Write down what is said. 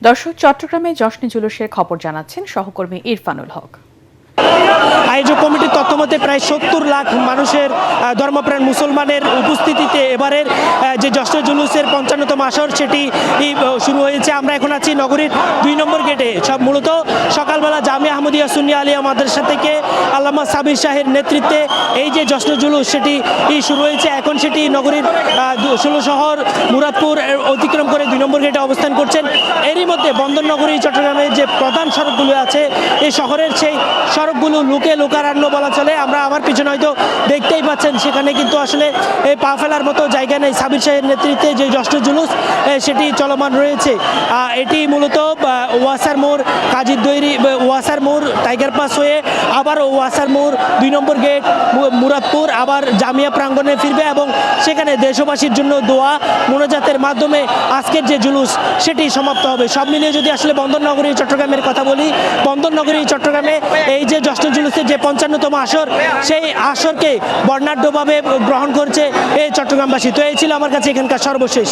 দর্শক, চট্টগ্রামে জশ্নে জুলুসের খবর জানাচ্ছেন সহকর্মী ইরফানুল হক। আয়োজক কমিটির তথ্যমতে প্রায় ৭০ লাখ মানুষের ধর্মপ্রাণ মুসলমানের উপস্থিতিতে এবারের যে জশ্নে জুলুসের ৫৫তম আসর সেটি শুরু হয়েছে। আমরা এখন আছি নগরীর ২ নম্বর গেটে। সব মূলত সকালবেলা জামিয়া আহমদিয়া সুন্নি আলিয়া মাদ্রাসা থেকে আল্লামা সাবির শাহের নেতৃত্বে এই যে জশ্নে জুলুস সেটি শুরু হয়েছে। এখন সেটি নগরীর ১৬ শহর মুরাদপুর অতিক্রম করে ২ নম্বর গেটে অবস্থান করছেন। এরই মধ্যে বন্দরনগরী চট্টগ্রামের যে প্রধান সড়কগুলো আছে এই শহরের সেই সড়কগুলো লোকারণ্য বলা চলে। আমরা আমার পিছনে হয়তো দেখতেই পাচ্ছেন সেখানে কিন্তু আসলে এই পা ফেলার মতো জায়গা নেই। সাবির শাহের নেতৃত্বে যে জশ্নে জুলুস সেটি চলমান রয়েছে। এটি মূলত ওয়াসার মোড়, কাজীর দৈরি, ওয়াসার মোড়, টাইগার পাস হয়ে আবার ওয়াসার মোড়, ২ নম্বর গেট, মুরাদপুর, আবার জামিয়া প্রাঙ্গণে ফিরবে এবং সেখানে দেশবাসীর জন্য দোয়া মোনাজাতের মাধ্যমে আজকের যে জুলুস সেটি সমাপ্ত হবে। সব মিলিয়ে যদি আসলে বন্দরনগরী চট্টগ্রামের কথা বলি, বন্দরনগরী চট্টগ্রামে এই যে জশ্নে জুলুসের যে ৫৫তম আসর সেই আসরকে বর্ণাঢ্যভাবে গ্রহণ করছে এই চট্টগ্রামবাসী। তো এই ছিল আমার কাছে এখানকার সর্বশেষ।